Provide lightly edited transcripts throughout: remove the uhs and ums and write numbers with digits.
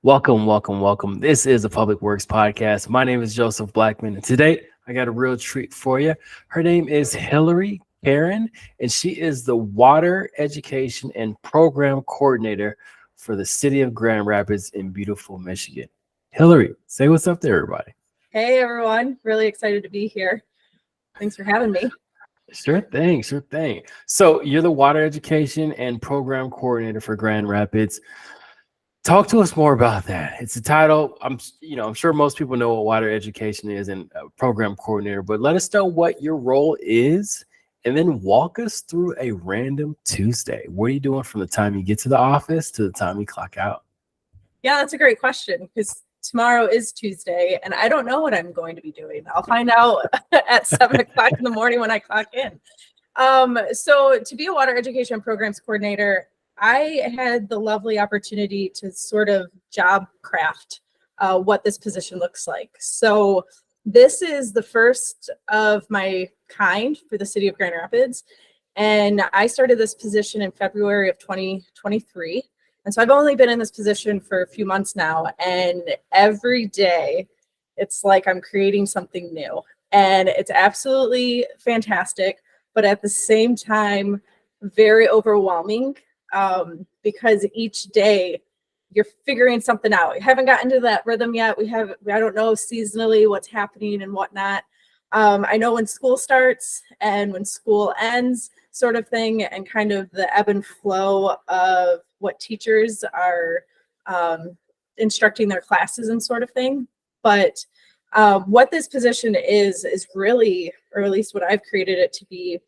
Welcome, welcome, welcome. This is a Public Works podcast. My name is Joseph Blackman, and today I got a real treat for you. Her name is Hillary Caron, and she is the Water Education and Program Coordinator for the City of Grand Rapids in beautiful Michigan. Hillary, say what's up to everybody. Hey everyone, really excited to be here. Thanks for having me. Sure thing, sure thing. So you're the Water Education and Program Coordinator for Grand Rapids. Talk to us more about that. It's a title. I'm sure most people know what water education is and program coordinator, but let us know what your role is, and then walk us through a random Tuesday. What are you doing from the time you get to the office to the time you clock out? Yeah, that's a great question because tomorrow is Tuesday and I don't know what I'm going to be doing. I'll find out at 7 o'clock in the morning when I clock in. So to be a water education programs coordinator, I had the lovely opportunity to sort of job craft what this position looks like. So this is the first of my kind for the city of Grand Rapids. And I started this position in February of 2023. And so I've only been in this position for a few months now. And every day it's like I'm creating something new. And it's absolutely fantastic, but at the same time, very overwhelming. Because each day you're figuring something out. We haven't gotten to that rhythm yet. I don't know seasonally what's happening and whatnot. I know when school starts and when school ends, sort of thing, and kind of the ebb and flow of what teachers are instructing their classes and sort of thing. But what this position is really, or at least what I've created it to be,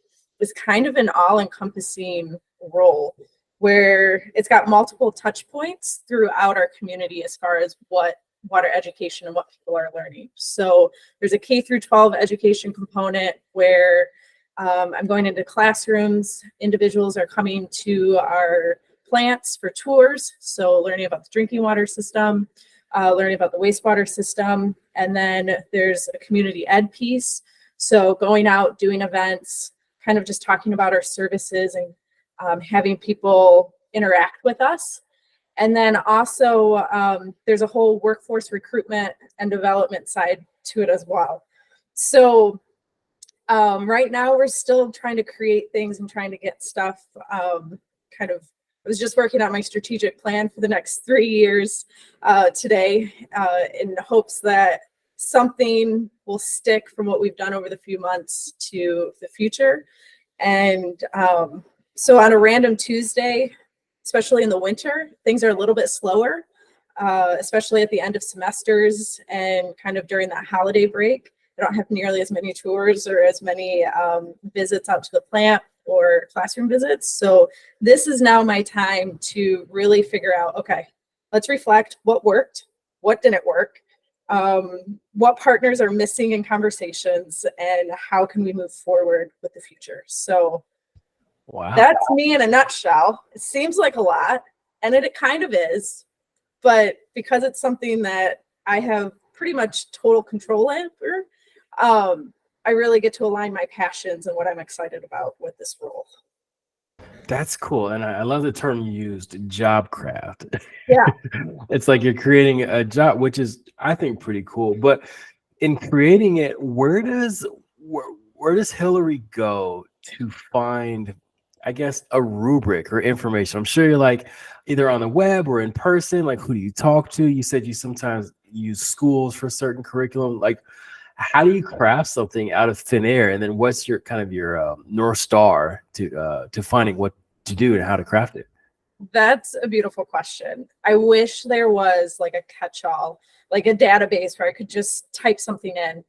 is kind of an all-encompassing role, where it's got multiple touch points throughout our community as far as what water education and what people are learning. So there's a K through 12 education component where I'm going into classrooms. Individuals are coming to our plants for tours. So learning about the drinking water system, learning about the wastewater system. And then there's a community ed piece. So going out, doing events, kind of just talking about our services and having people interact with us. And then also there's a whole workforce recruitment and development side to it as well. So right now we're still trying to create things and trying to get stuff I was just working on my strategic plan for the next 3 years today in hopes that something will stick from what we've done over the few months to the future. And so on a random Tuesday, especially in the winter, things are a little bit slower, especially at the end of semesters and kind of during that holiday break. I don't have nearly as many tours or as many visits out to the plant or classroom visits. So this is now my time to really figure out, okay, let's reflect what worked, what didn't work, what partners are missing in conversations, and how can we move forward with the future. So Wow. That's me in a nutshell. It seems like a lot, and it kind of is, but because it's something that I have pretty much total control over, I really get to align my passions and what I'm excited about with this role. That's cool. And I love the term you used, job craft. Yeah. It's like you're creating a job, which is, I think, pretty cool. But in creating it, where does Hillary go to find, I guess, a rubric or information? I'm sure you're like either on the web or in person. Like, who do you talk to? You said you sometimes use schools for certain curriculum. Like, how do you craft something out of thin air? And then what's your kind of your North Star to finding what to do and how to craft it? That's a beautiful question. I wish there was like a catch-all, like a database where I could just type something in.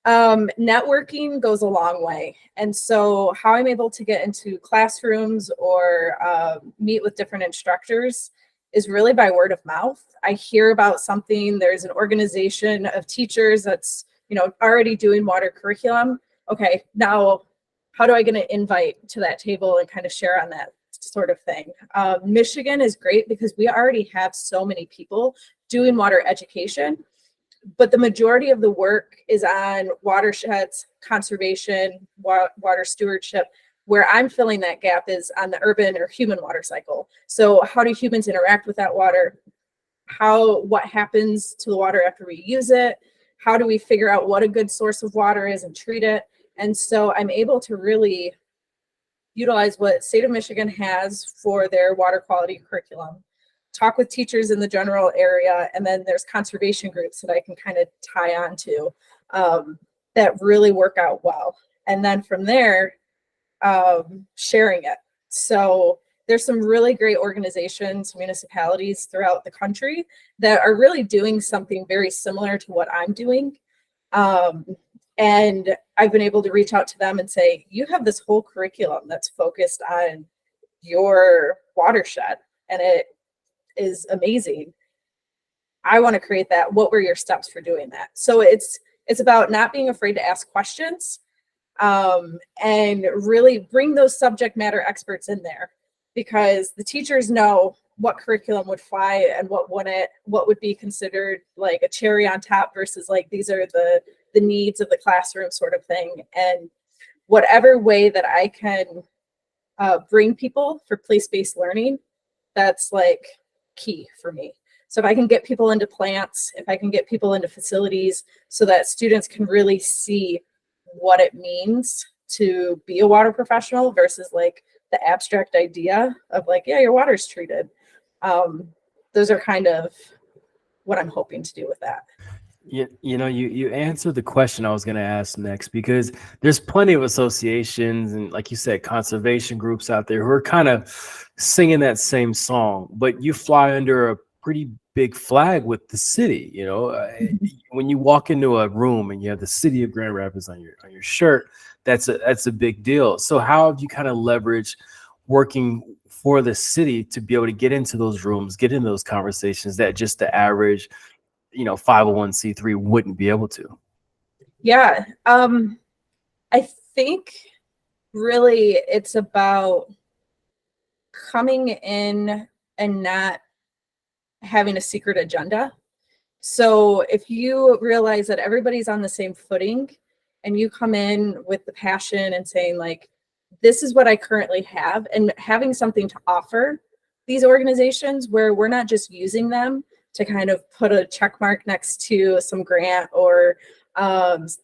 Networking goes a long way. And so how I'm able to get into classrooms or meet with different instructors is really by word of mouth. I hear about something, there's an organization of teachers that's, already doing water curriculum. Okay, now how do I get an invite to that table and kind of share on that sort of thing? Michigan is great because we already have so many people doing water education, but the majority of the work is on watersheds, conservation, water stewardship. Where I'm filling that gap is on the urban or human water cycle. So how do humans interact with that water? what happens to the water after we use it, how do we figure out what a good source of water is and treat it. And so I'm able to really utilize what State of Michigan has for their water quality curriculum, talk with teachers in the general area, and then there's conservation groups that I can kind of tie on to that really work out well. And then from there, sharing it. So there's some really great organizations, municipalities throughout the country that are really doing something very similar to what I'm doing. And I've been able to reach out to them and say, you have this whole curriculum that's focused on your watershed, and it is amazing. I want to create that. What were your steps for doing that? So it's about not being afraid to ask questions, and really bring those subject matter experts in there, because the teachers know what curriculum would fly and what wouldn't, what would be considered like a cherry on top versus like these are the needs of the classroom sort of thing. And whatever way that I can bring people for place-based learning, that's like key for me. So if I can get people into plants, if I can get people into facilities so that students can really see what it means to be a water professional versus like the abstract idea of like, yeah, your water's treated. Those are kind of what I'm hoping to do with that. You answered the question I was going to ask next, because there's plenty of associations and, like you said, conservation groups out there who are kind of singing that same song, but you fly under a pretty big flag with the city. When you walk into a room and you have the city of Grand Rapids on your shirt, that's a big deal. So how have you kind of leveraged working for the city to be able to get into those rooms, get into those conversations that just the average 501c3 wouldn't be able to? Yeah. I think really it's about coming in and not having a secret agenda. So if you realize that everybody's on the same footing and you come in with the passion and saying like, this is what I currently have, and having something to offer these organizations where we're not just using them to kind of put a check mark next to some grant or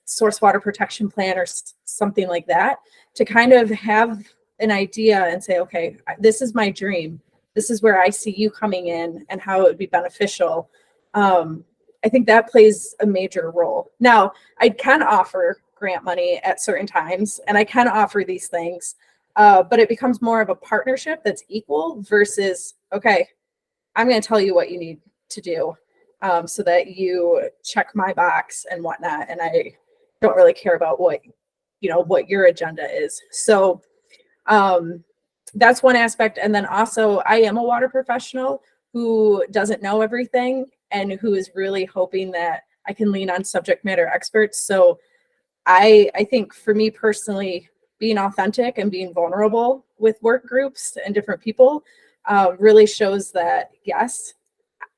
source water protection plan or something like that, to kind of have an idea and say, okay, this is my dream. This is where I see you coming in and how it would be beneficial. I think that plays a major role. Now, I can offer grant money at certain times, and I can offer these things, but it becomes more of a partnership that's equal versus, okay, I'm going to tell you what you need to do so that you check my box and whatnot, and I don't really care about what your agenda is. So that's one aspect. And then also I am a water professional who doesn't know everything and who is really hoping that I can lean on subject matter experts. So I think for me personally, being authentic and being vulnerable with work groups and different people really shows that, yes,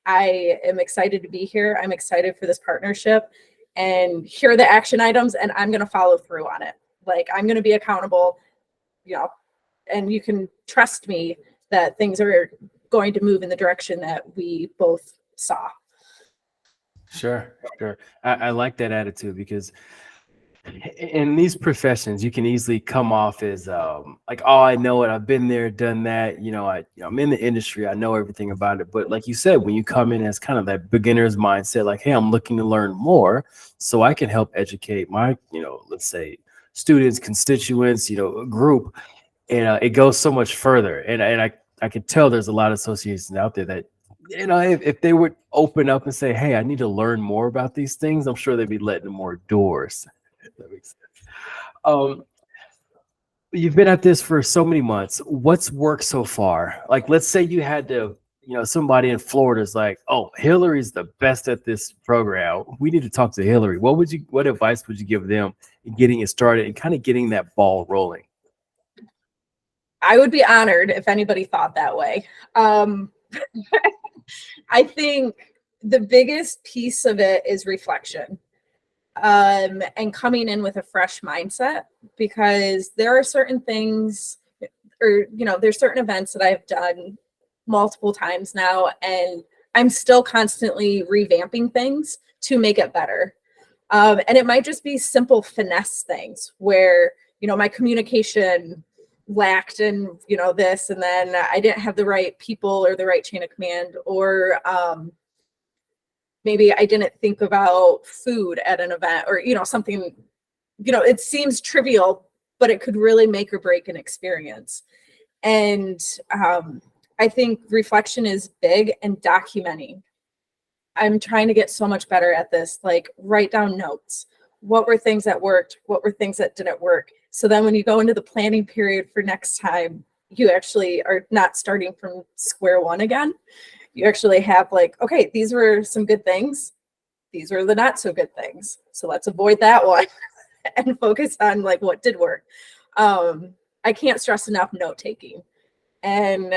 I am excited to be here. I'm excited for this partnership, and here are the action items, and I'm going to follow through on it. Like, I'm going to be accountable, and you can trust me that things are going to move in the direction that we both saw. Sure. I like that attitude, because in these professions, you can easily come off as like, oh, I know it. I've been there, done that. I'm in the industry. I know everything about it. But like you said, when you come in as kind of that beginner's mindset, like, hey, I'm looking to learn more so I can help educate my, let's say students, constituents, group. And it goes so much further. And I could tell there's a lot of associations out there that, if they would open up and say, hey, I need to learn more about these things, I'm sure they'd be letting more doors. That makes sense. You've been at this for so many months. What's worked so far? Like, let's say you had to, somebody in Florida is like, oh, Hillary's the best at this program. We need to talk to Hillary. What advice would you give them in getting it started and kind of getting that ball rolling? I would be honored if anybody thought that way. I think the biggest piece of it is reflection. And coming in with a fresh mindset, because there are certain things or, there's certain events that I've done multiple times now, and I'm still constantly revamping things to make it better. And it might just be simple finesse things where, my communication lacked and, this, and then I didn't have the right people or the right chain of command, or maybe I didn't think about food at an event, or, something, it seems trivial, but it could really make or break an experience. And I think reflection is big, and documenting. I'm trying to get so much better at this, like write down notes. What were things that worked? What were things that didn't work? So then when you go into the planning period for next time, you actually are not starting from square one again. You actually have like, okay, these were some good things. These were the not so good things. So let's avoid that one and focus on like what did work. I can't stress enough note taking. And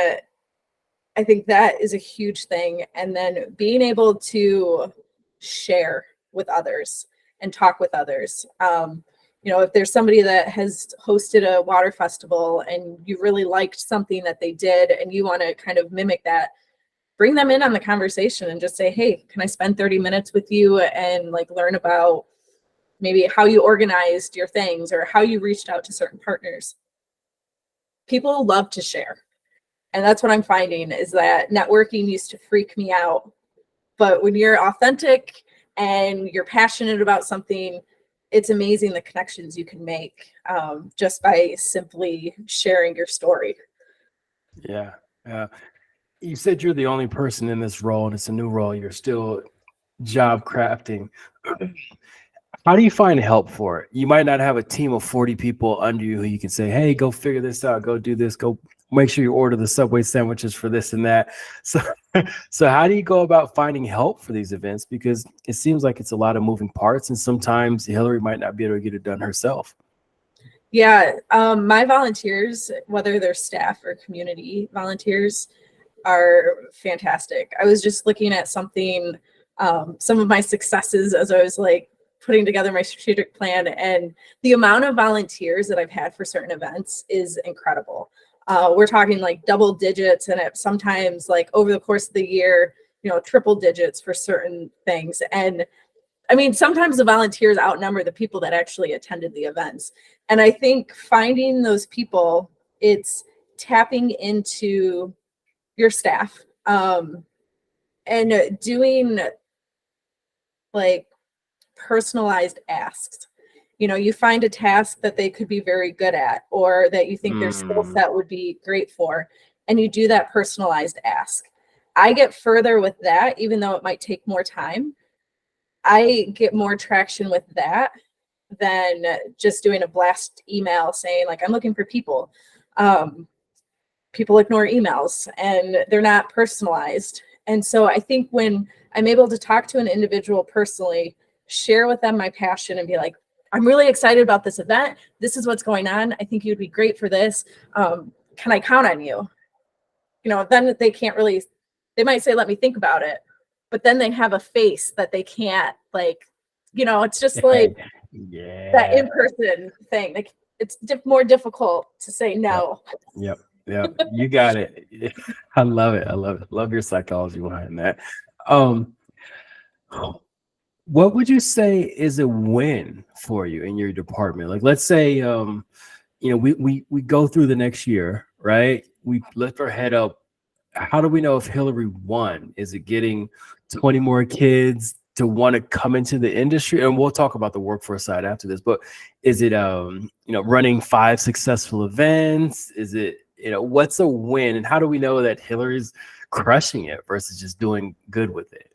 I think that is a huge thing. And then being able to share with others and talk with others. If there's somebody that has hosted a water festival and you really liked something that they did and you want to kind of mimic that, bring them in on the conversation and just say, hey, can I spend 30 minutes with you and like learn about maybe how you organized your things or how you reached out to certain partners. People love to share. And that's what I'm finding is that networking used to freak me out. But when you're authentic and you're passionate about something, it's amazing the connections you can make just by simply sharing your story. Yeah. You said you're the only person in this role, and it's a new role. You're still job crafting. How do you find help for it? You might not have a team of 40 people under you who you can say, hey, go figure this out, go do this, go make sure you order the Subway sandwiches for this and that. So how do you go about finding help for these events? Because it seems like it's a lot of moving parts, and sometimes Hillary might not be able to get it done herself. Yeah, my volunteers, whether they're staff or community volunteers, are fantastic. I was just looking at something, some of my successes as I was like putting together my strategic plan, and the amount of volunteers that I've had for certain events is incredible. We're talking like double digits, and sometimes like over the course of the year, triple digits for certain things. And I mean, sometimes the volunteers outnumber the people that actually attended the events. And I think finding those people, it's tapping into your staff and doing like personalized asks. You find a task that they could be very good at or that you think their skill set would be great for, and you do that personalized ask. I get further with that, even though it might take more time. I get more traction with that than just doing a blast email saying like, I'm looking for people. People ignore emails and they're not personalized. And so I think when I'm able to talk to an individual personally, share with them my passion and be like, I'm really excited about this event. This is what's going on. I think you'd be great for this. Can I count on you? Then they can't really, they might say, let me think about it. But then they have a face that they can't it's just like that in-person thing. Like it's more difficult to say no. Yep. You got it. I love it. Love your psychology behind that. What would you say is a win for you in your department? Like, let's say, we go through the next year, right? We lift our head up. How do we know if Hillary won? Is it getting 20 more kids to want to come into the industry? And we'll talk about the workforce side after this, but is it, running 5 successful events? Is it, what's a win? And how do we know that Hillary's crushing it versus just doing good with it?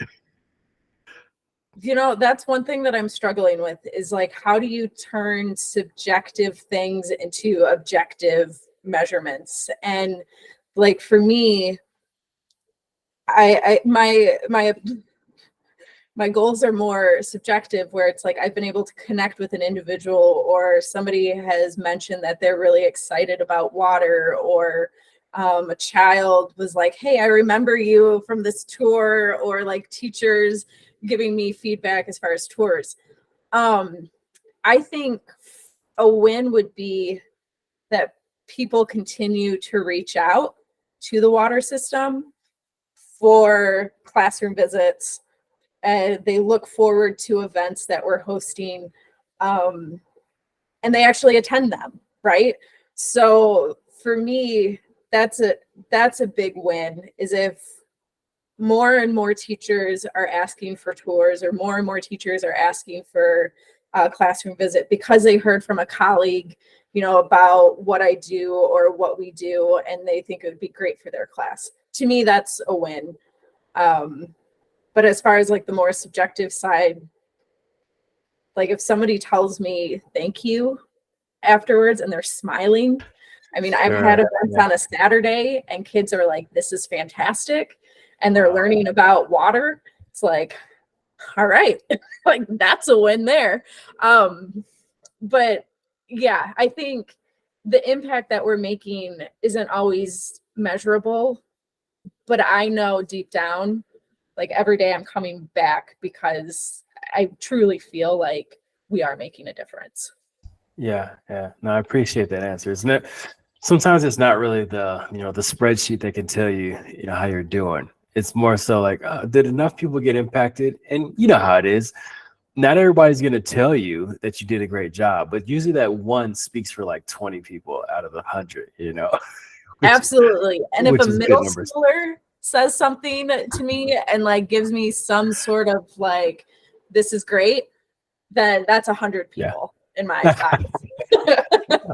That's one thing that I'm struggling with is like, how do you turn subjective things into objective measurements? And like, for me, my goals are more subjective, where it's like I've been able to connect with an individual, or somebody has mentioned that they're really excited about water, or a child was like, hey, I remember you from this tour, or like teachers giving me feedback as far as tours. I think a win would be that people continue to reach out to the water system for classroom visits. They look forward to events that we're hosting, and they actually attend them, right? So for me, that's a big win, is if more and more teachers are asking for tours, or more and more teachers are asking for a classroom visit because they heard from a colleague, about what I do or what we do, and they think it would be great for their class. To me, that's a win. But as far as like the more subjective side, like if somebody tells me thank you afterwards and they're smiling, I mean, I've had events on a Saturday and kids are like, this is fantastic. And they're learning about water. It's like, all right, like that's a win there. But yeah, I think the impact that we're making isn't always measurable, but I know deep down, like every day I'm coming back because I truly feel like we are making a difference. Yeah. No, I appreciate that answer. Isn't it? Sometimes it's not really the spreadsheet that can tell you, how you're doing. It's more so like, did enough people get impacted? And you know how it is. Not everybody's going to tell you that you did a great job, but usually that one speaks for like 20 people out of 100, Absolutely. And if a middle numbers. schooler says something to me and like gives me some sort of like, this is great, then that's 100 people in my eyes.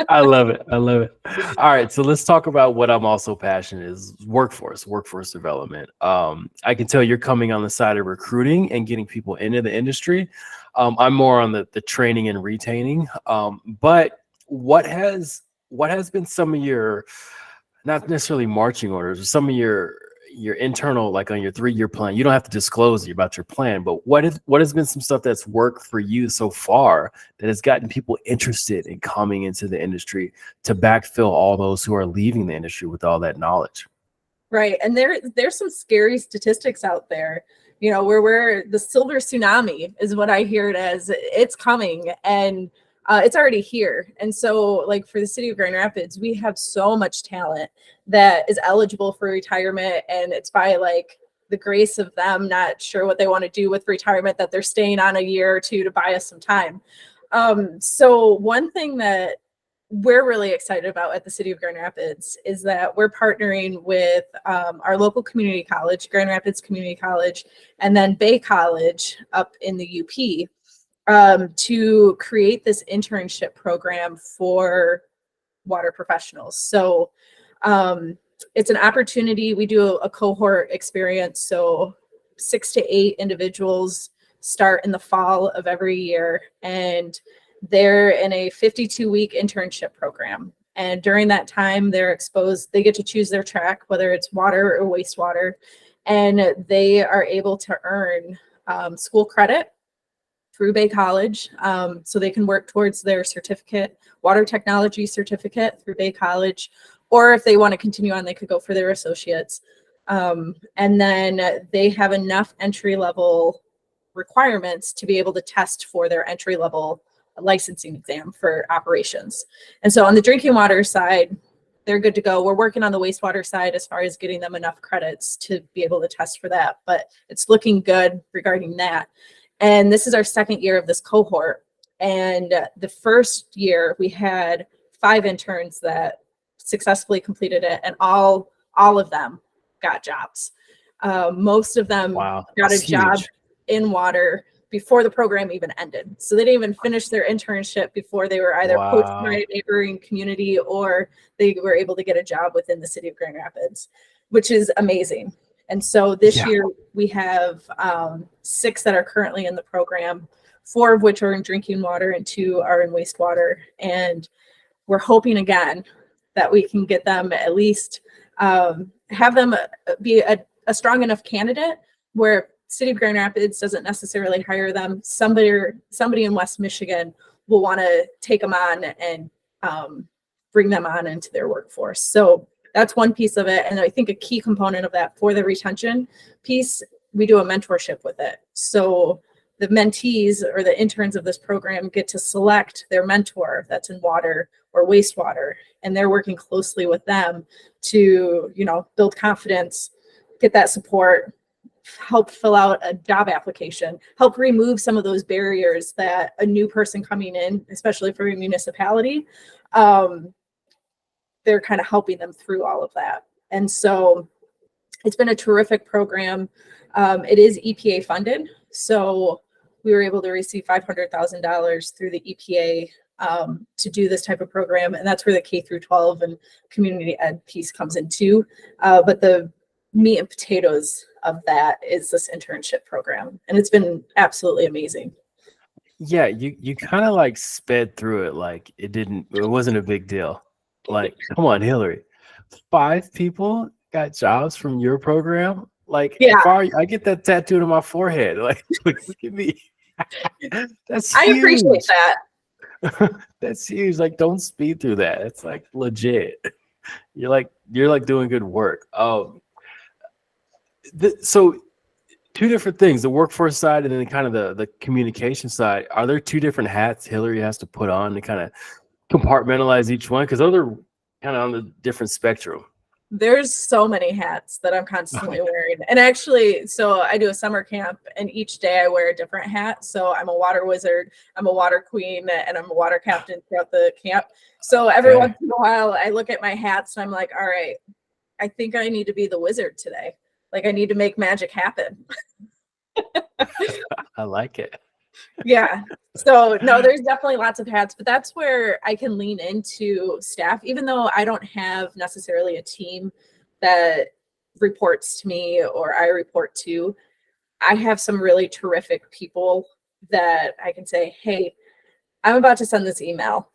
I love it. All right. So let's talk about what I'm also passionate is workforce development. I can tell you're coming on the side of recruiting and getting people into the industry. I'm more on the training and retaining. But what has been some of your, not necessarily marching orders, but some of your internal, like on your 3-year plan? You don't have to disclose about your plan, but what has been some stuff that's worked for you so far that has gotten people interested in coming into the industry to backfill all those who are leaving the industry with all that knowledge? Right. And there's some scary statistics out there, where we're the silver tsunami is what I hear it as. It's coming, and it's already here. And so like for the city of Grand Rapids, we have so much talent that is eligible for retirement, and it's by like the grace of them not sure what they want to do with retirement that they're staying on a year or two to buy us some time. So one thing that we're really excited about at the city of Grand Rapids is that we're partnering with our local community college, Grand Rapids Community College, and then Bay College up in the UP, to create this internship program for water professionals. So it's an opportunity. We do a cohort experience. So 6 to 8 individuals start in the fall of every year, and they're in a 52-week internship program. And during that time, they're exposed, they get to choose their track, whether it's water or wastewater, and they are able to earn school credit through Bay College. So they can work towards their certificate, water technology certificate through Bay College, or if they want to continue on, they could go for their associates. And then they have enough entry level requirements to be able to test for their entry level licensing exam for operations. And so on the drinking water side, they're good to go. We're working on the wastewater side as far as getting them enough credits to be able to test for that, but it's looking good regarding that. And this is our 2nd year of this cohort. And the first year we had 5 interns that successfully completed it, and all of them got jobs. Most of them got a job in water before the program even ended. So they didn't even finish their internship before they were either poached by a neighboring community, or they were able to get a job within the city of Grand Rapids, which is amazing. And so this year we have 6 that are currently in the program, 4 of which are in drinking water and 2 are in wastewater. And we're hoping again that we can get them at least have them be a strong enough candidate where City of Grand Rapids doesn't necessarily hire them. Somebody in West Michigan will want to take them on and bring them on into their workforce. So that's one piece of it. And I think a key component of that for the retention piece, we do a mentorship with it. So the mentees or the interns of this program get to select their mentor that's in water or wastewater, and they're working closely with them to, build confidence, get that support, help fill out a job application, help remove some of those barriers that a new person coming in, especially for a municipality, they're kind of helping them through all of that. And so it's been a terrific program. It is EPA funded. So we were able to receive $500,000 through the EPA to do this type of program. And that's where the K through 12 and community ed piece comes in too. But the meat and potatoes of that is this internship program. And it's been absolutely amazing. Yeah, you kind of like sped through it like it wasn't a big deal. Like, come on, Hillary. 5 people got jobs from your program. Like, Yeah. I get that tattooed on my forehead. Like, look at me. That's I huge. appreciate that. That's huge. Like, don't speed through that. It's like legit. You're like doing good work. So 2 different things: the workforce side and then kind of the communication side. Are there 2 different hats Hillary has to put on to kind of compartmentalize each one? Because those are kind of on the different spectrum. There's so many hats that I'm constantly wearing. And actually, so I do a summer camp and each day I wear a different hat. So I'm a water wizard, I'm a water queen, and I'm a water captain throughout the camp. So every once in a while I look at my hats and I'm like, all right, I think I need to be the wizard today. Like I need to make magic happen. I like it. Yeah. So no, there's definitely lots of hats, but that's where I can lean into staff, even though I don't have necessarily a team that reports to me or I report to. I have some really terrific people that I can say, hey, I'm about to send this email.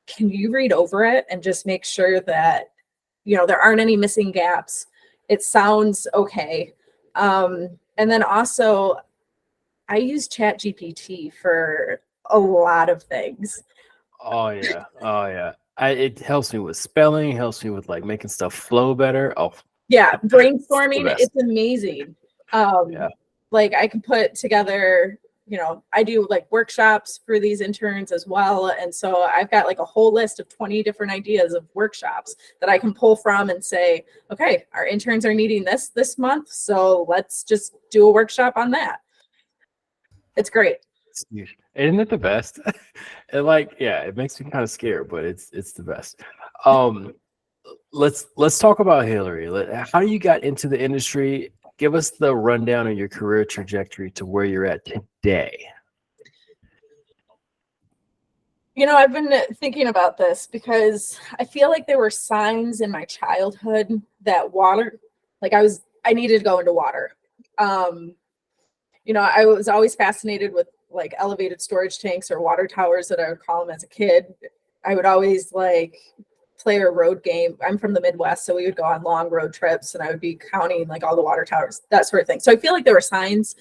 Can you read over it and just make sure that, there aren't any missing gaps? It sounds okay. And then also, I use ChatGPT for a lot of things. Oh yeah. It helps me with spelling, helps me with like making stuff flow better. Oh yeah, brainstorming, it's amazing. Yeah. Like I can put together, I do like workshops for these interns as well. And so I've got like a whole list of 20 different ideas of workshops that I can pull from and say, okay, our interns are needing this month. So let's just do a workshop on that. It's great. Isn't it the best? It makes me kind of scared, but it's the best. Let's talk about Hillary. How you got into the industry? Give us the rundown of your career trajectory to where you're at today. I've been thinking about this because I feel like there were signs in my childhood that water, like I needed to go into water. I was always fascinated with like elevated storage tanks or water towers that I would call them as a kid. I would always like play a road game. I'm from the Midwest, so we would go on long road trips and I would be counting like all the water towers, that sort of thing. So I feel like there were signs,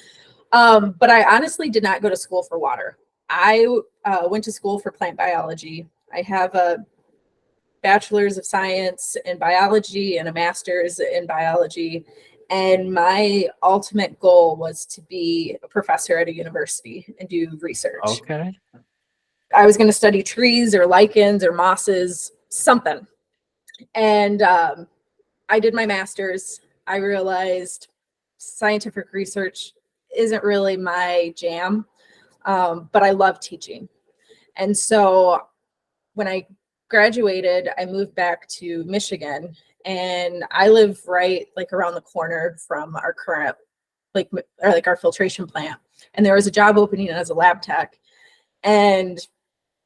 but I honestly did not go to school for water. I went to school for plant biology. I have a bachelor's of science in biology and a master's in biology. And my ultimate goal was to be a professor at a university and do research. Okay. I was going to study trees or lichens or mosses, something. And I did my master's. I realized scientific research isn't really my jam, but I love teaching. And so when I graduated, I moved back to Michigan. And I live right like around the corner from our current our filtration plant. And there was a job opening as a lab tech. And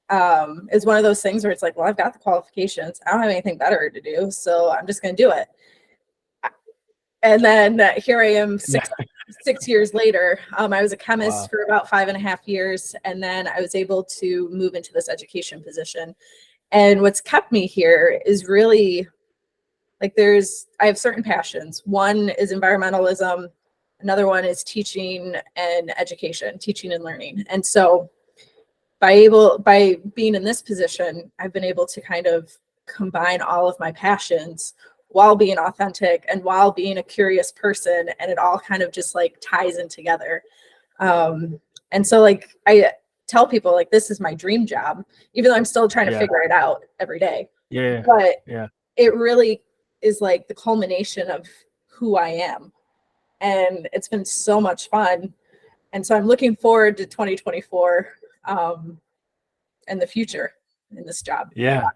it's one of those things where it's like, well, I've got the qualifications. I don't have anything better to do. So I'm just going to do it. And then here I am 6 years later. I was a chemist for about 5.5 years. And then I was able to move into this education position. And what's kept me here is really like I have certain passions. One is environmentalism. Another one is teaching and education, teaching and learning. And so by being in this position, I've been able to kind of combine all of my passions while being authentic and while being a curious person. And it all kind of just like ties in together. And so like I tell people like, this is my dream job, even though I'm still trying to figure it out every day. Yeah. But it really is like the culmination of who I am. and it's been so much fun. And so I'm looking forward to 2024 and the future in this job. Yeah.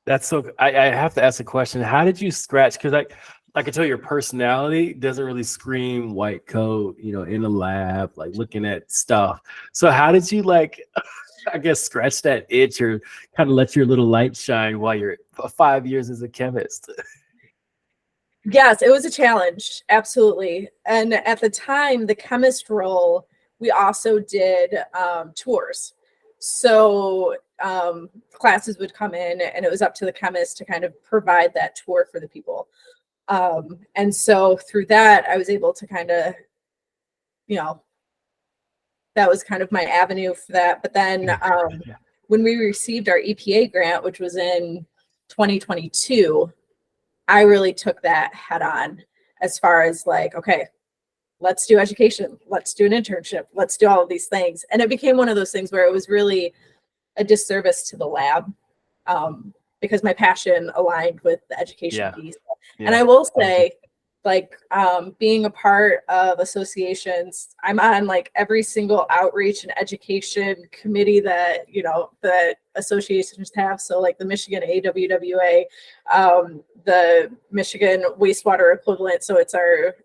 That's so. I have to ask a question. How did you scratch? Because I can tell your personality doesn't really scream white coat, in a lab, like looking at stuff. So how did you I guess scratch that itch or kind of let your little light shine while you're 5 years as a chemist? Yes, it was a challenge, absolutely. And at the time, the chemist role, we also did tours. So classes would come in, and it was up to the chemist to kind of provide that tour for the people. And so through that, I was able to kind of, that was kind of my avenue for that. But then when we received our EPA grant, which was in 2022, I really took that head on as far as okay, let's do education, let's do an internship, let's do all of these things. And it became one of those things where it was really a disservice to the lab because my passion aligned with the education piece. Yeah. And I will say, being a part of associations, I'm on every single outreach and education committee that, that associations have. So the Michigan AWWA, the Michigan wastewater equivalent. So it's our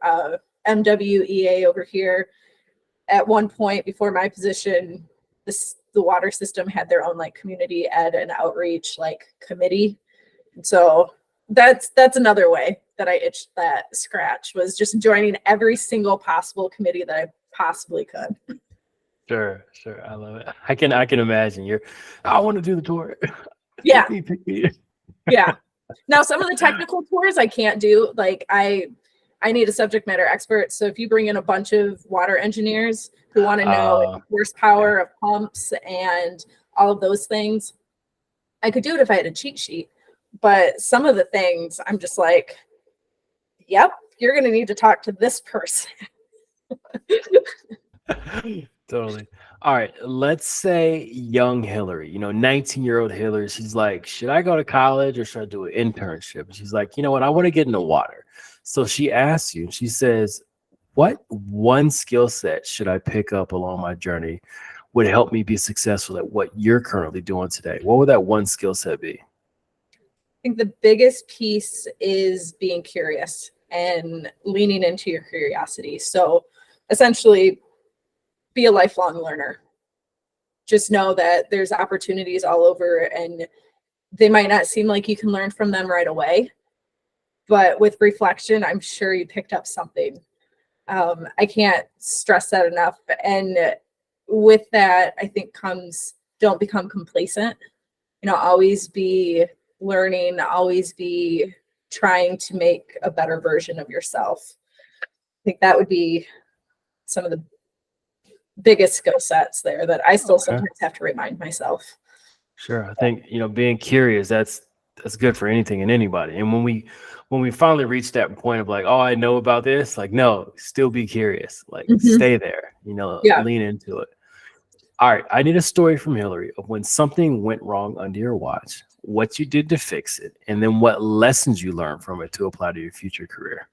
MWEA over here. At one point before my position, the water system had their own community ed and outreach committee. And so that's another way that I itched that scratch, was just joining every single possible committee that I possibly could. Sure. I love it. I can imagine I want to do the tour. Yeah. Pick me. Yeah. Now some of the technical tours I can't do. I need a subject matter expert. So if you bring in a bunch of water engineers who want to know horsepower of pumps and all of those things, I could do it if I had a cheat sheet. But some of the things I'm just yep, you're going to need to talk to this person. Totally. All right. Let's say young Hillary, 19-year-old Hillary, she's like, should I go to college or should I do an internship? And she's like, you know what? I want to get into water. So she asks you, she says, what one skill set should I pick up along my journey would help me be successful at what you're currently doing today? What would that one skill set be? I think the biggest piece is being curious and leaning into your curiosity. So essentially, be a lifelong learner. Just know that there's opportunities all over, and they might not seem like you can learn from them right away, but with reflection, I'm sure you picked up something. I can't stress that enough. And with that, I think comes, don't become complacent. Always be learning, always be trying to make a better version of yourself. I think that would be some of the biggest skill sets there that I still sometimes have to remind myself. Sure. I think, being curious, that's good for anything and anybody. And when we finally reach that point of oh, I know about this, no, still be curious, stay there, lean into it. All right. I need a story from Hillary of when something went wrong under your watch, what you did to fix it, and then what lessons you learned from it to apply to your future career.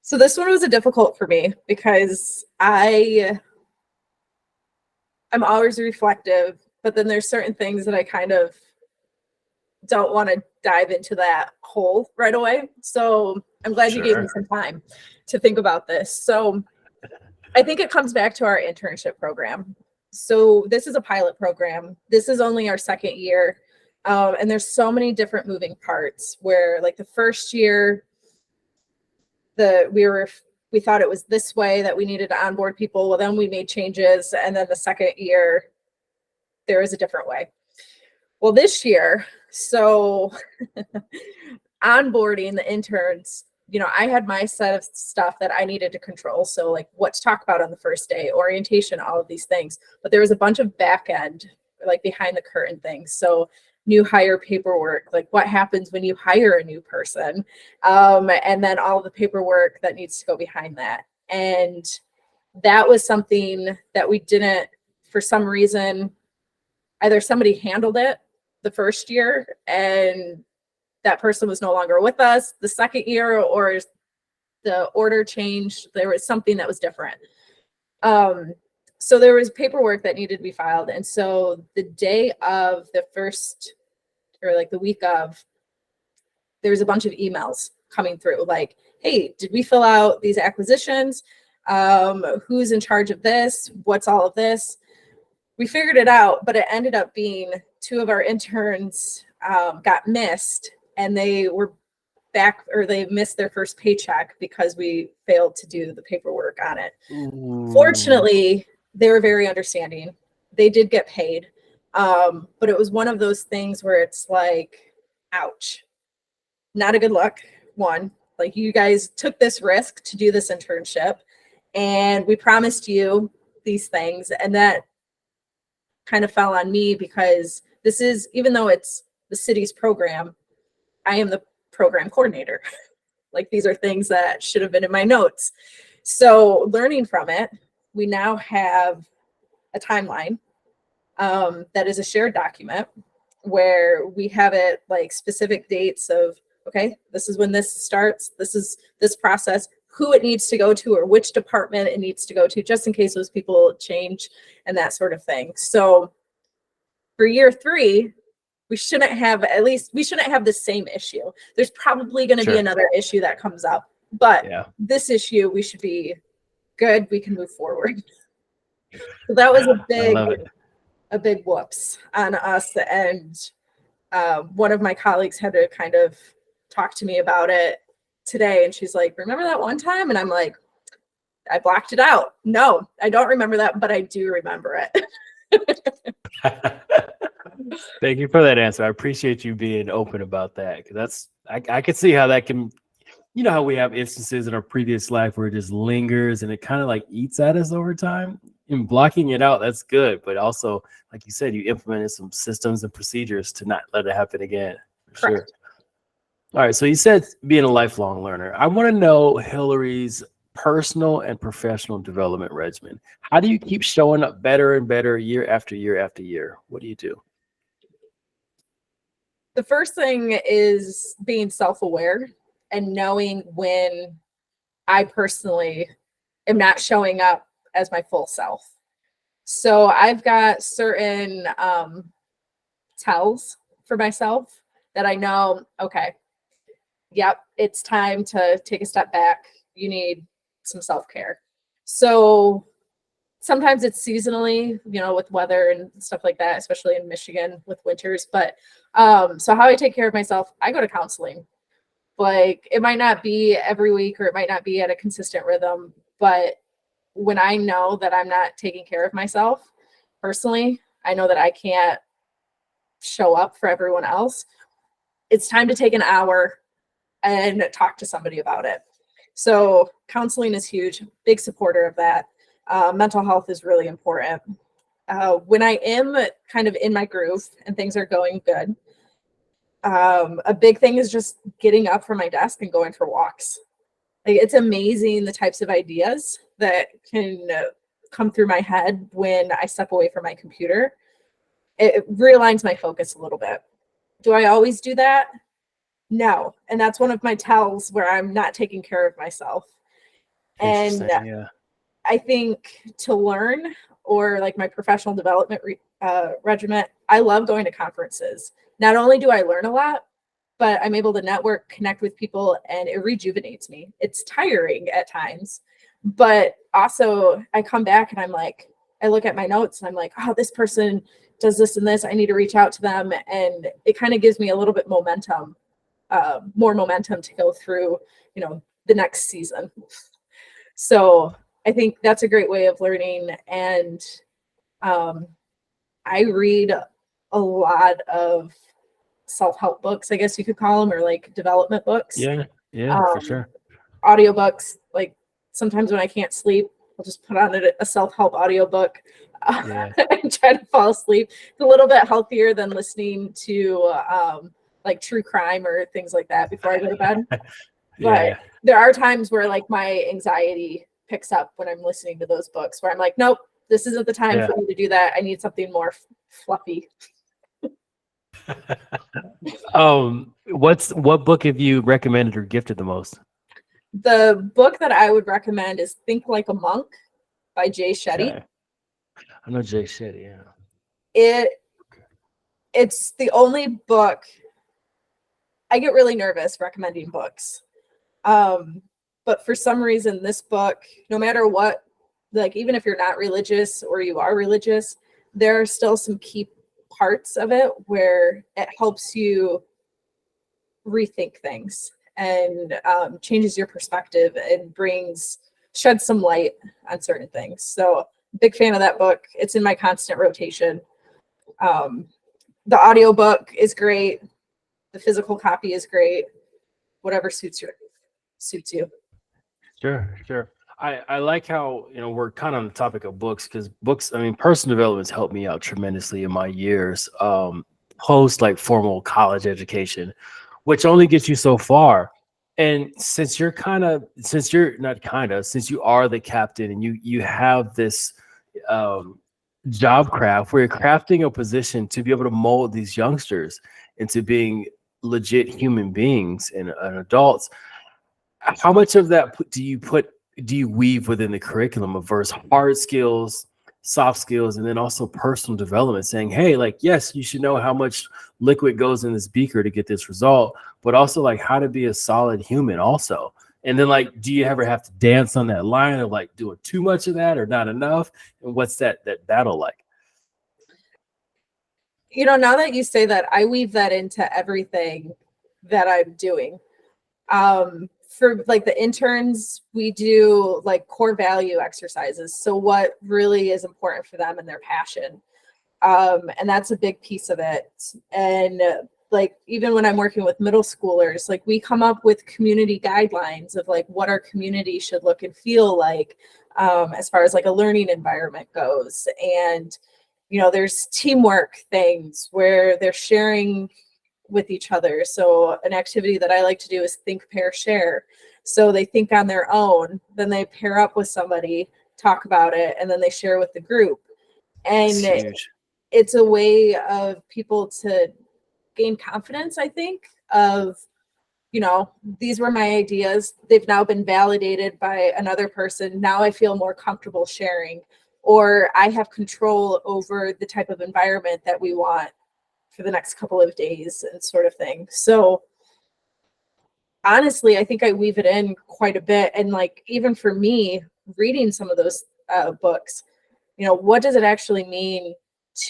So this one was difficult for me because I'm always reflective, but then there's certain things that I kind of don't want to dive into that hole right away. So I'm glad you gave me some time to think about this. So I think it comes back to our internship program. So this is a pilot program. This is only our second year. And there's so many different moving parts where the first year, we thought it was this way that we needed to onboard people. Well, then we made changes. And then the second year, there is a different way. Well, this year, so onboarding the interns, I had my set of stuff that I needed to control. So what to talk about on the first day, orientation, all of these things. But there was a bunch of back end, behind the curtain things. So new hire paperwork, what happens when you hire a new person, and then all the paperwork that needs to go behind that. And that was something that we didn't, for some reason, either somebody handled it the first year and that person was no longer with us the second year, or the order changed. There was something that was different. So there was paperwork that needed to be filed. And so the day of the first, or like the week of, there was a bunch of emails coming through like, hey, did we fill out these acquisitions? Who's in charge of this? What's all of this? We figured it out, but it ended up being 2 of our interns got missed, and they were back, or they missed their first paycheck because we failed to do the paperwork on it. Ooh. Fortunately, they were very understanding. They did get paid. But it was one of those things where it's like, ouch, not a good look. One, like, you guys took this risk to do this internship, and we promised you these things, and that kind of fell on me, because this is, even though it's the city's program, I am the program coordinator. Like, these are things that should have been in my notes. So learning from it, we now have a timeline that is a shared document where we have it like specific dates of, okay, this is when this starts, this is this process, who it needs to go to, or which department it needs to go to, just in case those people change and that sort of thing. So for year 3, we shouldn't have the same issue. There's probably going to be another issue that comes up, but this issue, we should be good. We can move forward. So that was a big whoops on us. And one of my colleagues had to kind of talk to me about it today. And she's like, remember that one time? And I'm like, I blocked it out. No, I don't remember that, but I do remember it. Thank you for that answer. I appreciate you being open about that. That's, I can see how that can, you know, how we have instances in our previous life where it just lingers and it kind of like eats at us over time. And blocking it out, that's good. But also, like you said, you implemented some systems and procedures to not let it happen again. For sure. All right. So you said being a lifelong learner. I want to know Hillary's personal and professional development regimen. How do you keep showing up better and better year after year after year? What do you do? The first thing is being self-aware and knowing when I personally am not showing up as my full self. So I've got certain tells for myself that I know, okay, yep, it's time to take a step back. You need some self-care. So sometimes it's seasonally, you know, with weather and stuff like that, especially in Michigan with winters. But so how I take care of myself, I go to counseling. Like, it might not be every week, or it might not be at a consistent rhythm, but when I know that I'm not taking care of myself personally, I know that I can't show up for everyone else. It's time to take an hour and talk to somebody about it. So counseling is huge, big supporter of that. Mental health is really important. When I am kind of in my groove and things are going good, a big thing is just getting up from my desk and going for walks. Like, it's amazing the types of ideas that can come through my head when I step away from my computer. It realigns my focus a little bit. Do I always do that? No. And that's one of my tells where I'm not taking care of myself. And I think to learn, or like my professional development regiment, I love going to conferences. Not only do I learn a lot, but I'm able to network, connect with people, and it rejuvenates me. It's tiring at times, but also I come back and I'm like, I look at my notes and I'm like, oh, this person does this and this. I need to reach out to them. And it kind of gives me a little bit momentum, more momentum to go through, you know, the next season. So I think that's a great way of learning. And I read a lot of self-help books, I guess you could call them, or like development books. Yeah, for sure. Audiobooks, like sometimes when I can't sleep, I'll just put on a self-help audiobook and try to fall asleep. It's a little bit healthier than listening to like true crime or things like that before I go to bed. But there are times where like my anxiety picks up when I'm listening to those books, where I'm like, nope, this isn't the time for me to do that. I need something more fluffy. What book have you recommended or gifted the most? The book that I would recommend is Think Like a Monk by Jay Shetty. Okay. I know Jay Shetty, yeah. It's the only book. I get really nervous recommending books. But for some reason, this book, no matter what, like even if you're not religious or you are religious, there are still some key parts of it where it helps you rethink things and changes your perspective and sheds some light on certain things. So big fan of that book. It's in my constant rotation. The audiobook is great. The physical copy is great. Whatever suits you. Sure. I like how, we're kind of on the topic of books, because books, I mean, personal development's helped me out tremendously in my years, post like formal college education, which only gets you so far. And since you are the captain, and you have this job craft where you're crafting a position to be able to mold these youngsters into being legit human beings and adults. How much of that do you weave within the curriculum of versus hard skills, soft skills, and then also personal development, saying, hey, like, yes, you should know how much liquid goes in this beaker to get this result, but also like how to be a solid human also. And then, like, do you ever have to dance on that line of like doing too much of that or not enough? And what's that battle like? Now that you say that, I weave that into everything that I'm doing. For like the interns, we do like core value exercises. So what really is important for them and their passion. And that's a big piece of it. And like, even when I'm working with middle schoolers, like we come up with community guidelines of like what our community should look and feel like, as far as like a learning environment goes. And, there's teamwork things where they're sharing with each other. So an activity that I like to do is think, pair, share. So they think on their own, then they pair up with somebody, talk about it, and then they share with the group. And it's a way of people to gain confidence, I think, of, these were my ideas. They've now been validated by another person. Now I feel more comfortable sharing, or I have control over the type of environment that we want for the next couple of days and sort of thing. So honestly, I think I weave it in quite a bit. And like, even for me, reading some of those books, what does it actually mean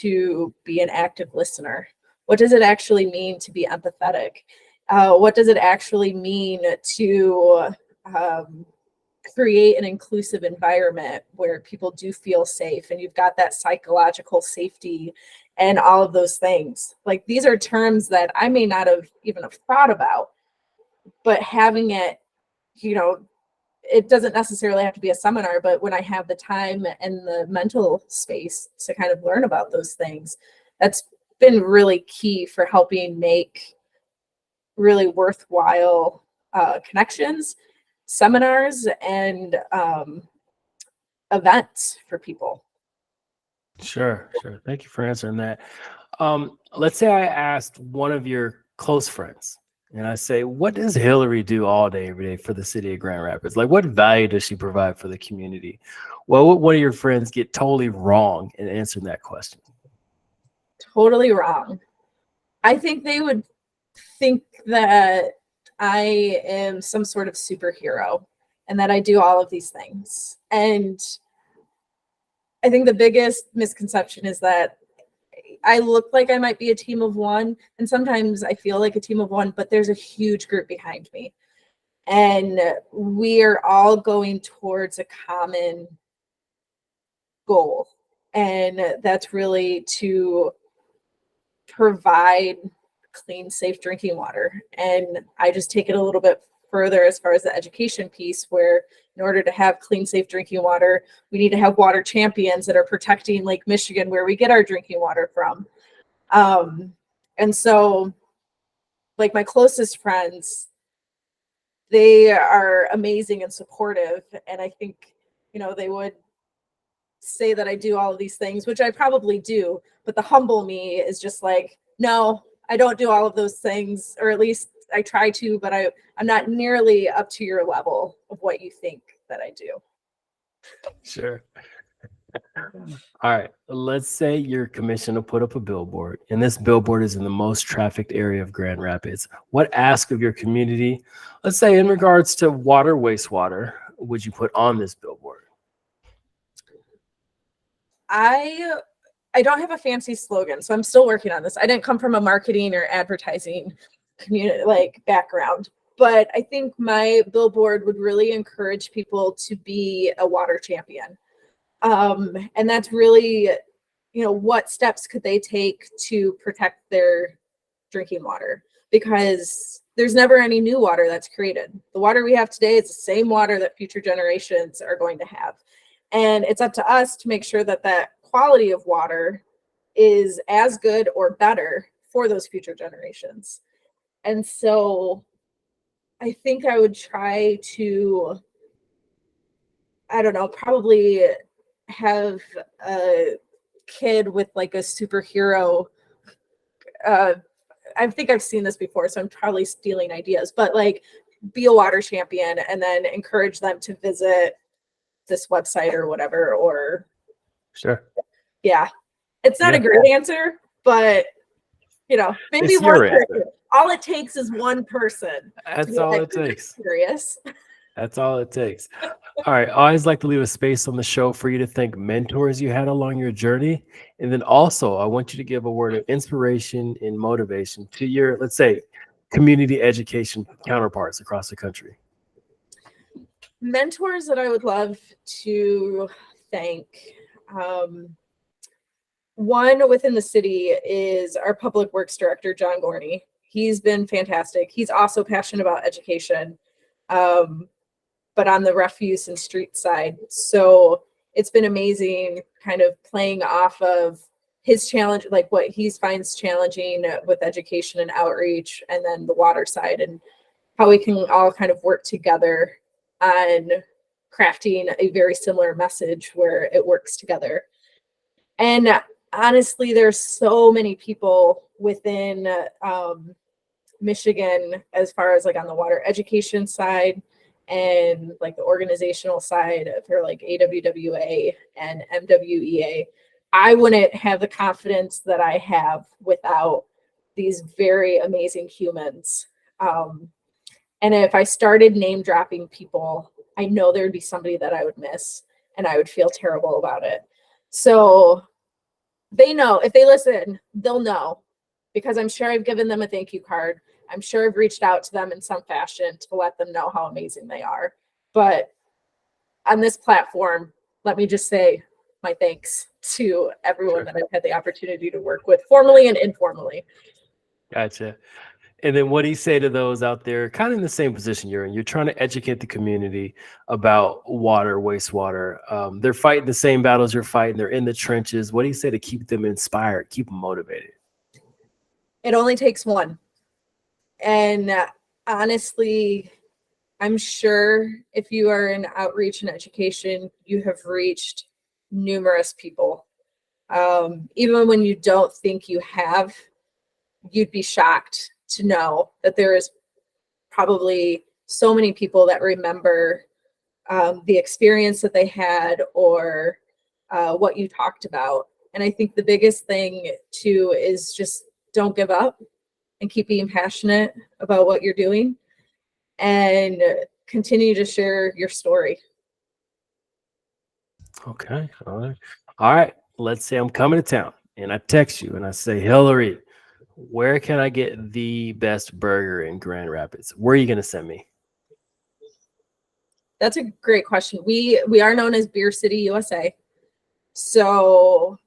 to be an active listener? What does it actually mean to be empathetic? What does it actually mean to create an inclusive environment where people do feel safe and you've got that psychological safety and all of those things? Like, these are terms that I may not have even have thought about, but having it, it doesn't necessarily have to be a seminar, but when I have the time and the mental space to kind of learn about those things, that's been really key for helping make really worthwhile connections, seminars, and events for people. Sure. Thank you for answering that. Let's say I asked one of your close friends, and I say, what does Hillary do all day, every day for the city of Grand Rapids? Like, what value does she provide for the community? Well, what one of your friends get totally wrong in answering that question? Totally wrong. I think they would think that I am some sort of superhero and that I do all of these things. And I think the biggest misconception is that I look like I might be a team of one, and sometimes I feel like a team of one, but there's a huge group behind me. And we are all going towards a common goal. And that's really to provide clean, safe drinking water. And I just take it a little bit further as far as the education piece, where in order to have clean, safe drinking water, we need to have water champions that are protecting Lake Michigan, where we get our drinking water from. And so, like, my closest friends, they are amazing and supportive. And I think, they would say that I do all of these things, which I probably do, but the humble me is just like, no, I don't do all of those things, or at least I try to, but I'm not nearly up to your level of what you think that I do. Sure. All right. Let's say you're commissioned to put up a billboard, and this billboard is in the most trafficked area of Grand Rapids. What ask of your community, let's say in regards to water, wastewater, would you put on this billboard? I don't have a fancy slogan, so I'm still working on this. I didn't come from a marketing or advertising community like background, but I think my billboard would really encourage people to be a water champion. And that's really, what steps could they take to protect their drinking water? Because there's never any new water that's created. The water we have today is the same water that future generations are going to have. And it's up to us to make sure that that quality of water is as good or better for those future generations. And so I think I would try to, I don't know, probably have a kid with like a superhero. I think I've seen this before, so I'm probably stealing ideas, but like be a water champion and then encourage them to visit this website or whatever. Or Sure. yeah, it's not a great answer, but maybe It's one your person. answer. All it takes is one person. That's all it takes. Curious. That's all it takes. All right. I always like to leave a space on the show for you to thank mentors you had along your journey. And then also, I want you to give a word of inspiration and motivation to your, let's say, community education counterparts across the country. Mentors that I would love to thank. One within the city is our public works director, John Gorney. He's been fantastic. He's also passionate about education, but on the refuse and street side. So it's been amazing kind of playing off of his challenge, like what he finds challenging with education and outreach, and then the water side, and how we can all kind of work together on crafting a very similar message where it works together. And honestly, there's so many people within Michigan, as far as like on the water education side and like the organizational side for like AWWA and MWEA. I wouldn't have the confidence that I have without these very amazing humans. And if I started name dropping people, I know there'd be somebody that I would miss and I would feel terrible about it. So they know, if they listen, they'll know, because I'm sure I've given them a thank you card. I'm sure I've reached out to them in some fashion to let them know how amazing they are. But on this platform, let me just say my thanks to everyone that I've had the opportunity to work with, formally and informally. Gotcha. And then what do you say to those out there kind of in the same position you're in? You're trying to educate the community about water, wastewater. They're fighting the same battles you're fighting. They're in the trenches. What do you say to keep them inspired, keep them motivated? It only takes one. And honestly, I'm sure if you are in outreach and education, you have reached numerous people. Even when you don't think you have, you'd be shocked to know that there is probably so many people that remember the experience that they had or what you talked about. And I think the biggest thing too is just don't give up and keep being passionate about what you're doing and continue to share your story. Okay. All right. All right. Let's say I'm coming to town and I text you and I say, Hillary, where can I get the best burger in Grand Rapids? Where are you going to send me? That's a great question. We are known as Beer City, USA. So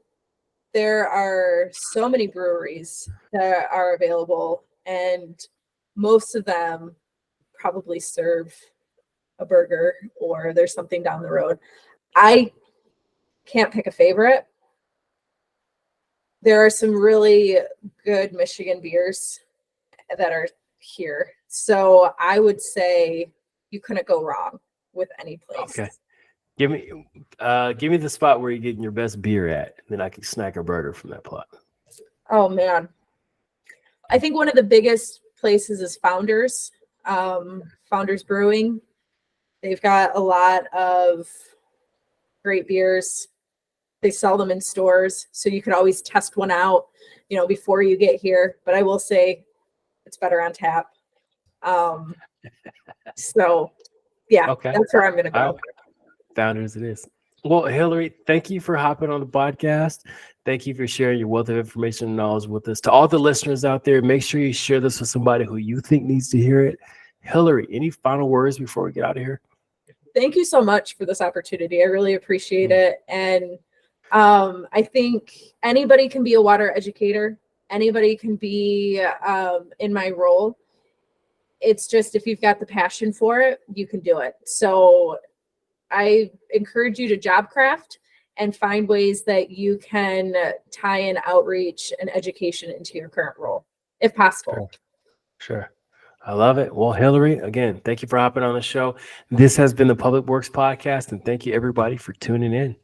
there are so many breweries that are available, and most of them probably serve a burger or there's something down the road. I can't pick a favorite. There are some really good Michigan beers that are here. So I would say you couldn't go wrong with any place. Okay. Give me the spot where you're getting your best beer at, and then I can snack a burger from that plot. Oh man. I think one of the biggest places is Founders, Founders Brewing. They've got a lot of great beers. They sell them in stores, so you can always test one out, before you get here. But I will say it's better on tap. So yeah, Okay. that's where I'm going to go. All right. Founders it is. Well, Hillary, thank you for hopping on the podcast. Thank you for sharing your wealth of information and knowledge with us. To all the listeners out there, make sure you share this with somebody who you think needs to hear it. Hillary, any final words before we get out of here? Thank you so much for this opportunity. I really appreciate it. And I think anybody can be a water educator. Anybody can be in my role. It's just, if you've got the passion for it, you can do it. So I encourage you to job craft and find ways that you can tie in outreach and education into your current role, if possible. Sure. I love it. Well, Hillary, again, thank you for hopping on the show. This has been the Public Works Podcast, and thank you, everybody, for tuning in.